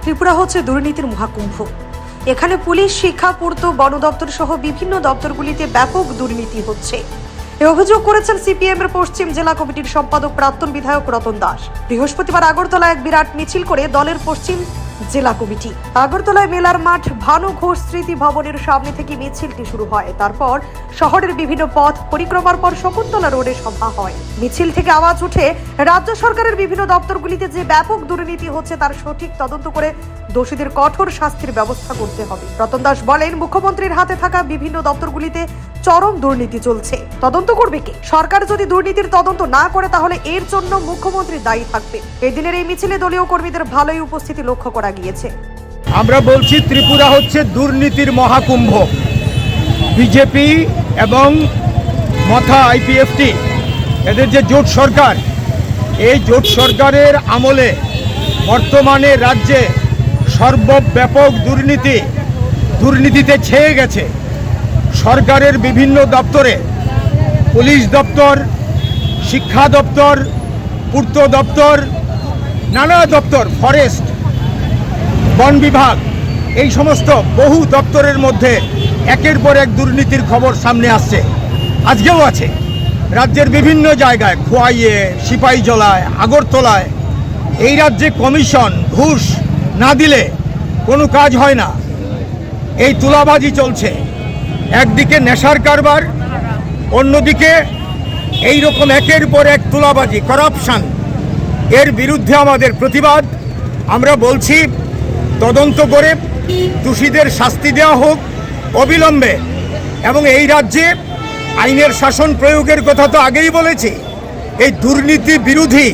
ত্রিপুরা হচ্ছে দুর্নীতির মহাকুম্ভ। এখানে পুলিশ, শিক্ষা, পূর্ত, বন দপ্তর সহ বিভিন্ন দপ্তরগুলিতে ব্যাপক দুর্নীতি হচ্ছে। এই অভিযোগ করেছেন সিপিএম এর পশ্চিম জেলা কমিটির সম্পাদক প্রাক্তন বিধায়ক রতন দাস। বৃহস্পতিবার আগরতলায় এক বিরাট মিছিল করে দলের পশ্চিম জেলা কমিটি আগরতলায় মেলার মাঠ ভানু ঘোষ স্মৃতি ভবনের সামনে থেকে মিছিলটি শুরু হয়। তারপর শহরের বিভিন্ন পথ পরিক্রমার পর শকুন্তলা রোডে সভা হয়। মিছিল থেকে আওয়াজ উঠে রাজ্য সরকারের বিভিন্ন দপ্তরগুলিতে যে ব্যাপক দুর্নীতি হচ্ছে তার সঠিক তদন্ত করে দোষীদের কঠোর শাস্তির ব্যবস্থা করতে হবে। রতন দাস বলেন, মুখ্যমন্ত্রীর হাতে থাকা বিভিন্ন দপ্তরগুলিতে চরম দুর্নীতি চলছে। তদন্ত করবে কে? সরকার যদি দুর্নীতির তদন্ত না করে তাহলে এর জন্য মুখ্যমন্ত্রী দায়ী থাকবে। এই দিনের এই মিছিলে দলীয় কর্মীদের ভালোই উপস্থিতি লক্ষ্য করা গিয়েছে। আমরা বলছি ত্রিপুরা হচ্ছে দুর্নীতির মহাকুম্ভ। বিজেপি এবং মথা আইপিএফটি এদের যে জোট সরকার, এই জোট সরকারের আমলে বর্তমানে রাজ্যে সর্বব্যাপক দুর্নীতিতে ছেয়ে গেছে। সরকারের বিভিন্ন দপ্তরে, পুলিশ দপ্তর, শিক্ষা দপ্তর, পূর্ত দপ্তর, নানা দপ্তর, ফরেস্ট, বন বিভাগ, এই সমস্ত বহু দপ্তরের মধ্যে একের পর এক দুর্নীতির খবর সামনে আসছে। আজকেও আছে রাজ্যের বিভিন্ন জায়গায়, খোয়াইয়ে, সিপাহীজলায়, আগরতলায়। এই রাজ্যে কমিশন ঘুষ না দিলে কোনো কাজ হয় না। এই তুলাবাজি চলছে, একদিকে নেশার কারবার, অন্যদিকে এই রকম একের পর এক তুলাবাজি, করাপশন। এর বিরুদ্ধে আমাদের প্রতিবাদ। আমরা বলছি তদন্ত করে দোষীদের শাস্তি দেওয়া হোক অবিলম্বে, এবং এই রাজ্যে আইনের শাসন প্রয়োগের কথা তো আগেই বলেছি। এই দুর্নীতি বিরোধী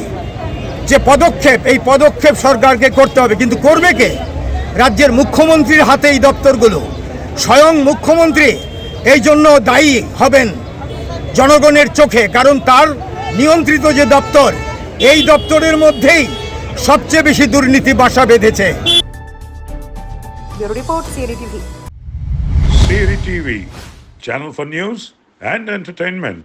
যে পদক্ষেপ, এই পদক্ষেপ সরকারকে করতে হবে। কিন্তু করবে কে? রাজ্যের মুখ্যমন্ত্রীর হাতে এই দপ্তরগুলো। স্বয়ং মুখ্যমন্ত্রী এই জন্য দায়ী হবেন জনগণের চোখে, কারণ তার নিয়ন্ত্রিত যে দপ্তর, এই দপ্তরের মধ্যেই সবচেয়ে বেশি দুর্নীতি বাসা বেঁধেছে। Bureau report, CAD TV. CAD TV, channel for news and entertainment.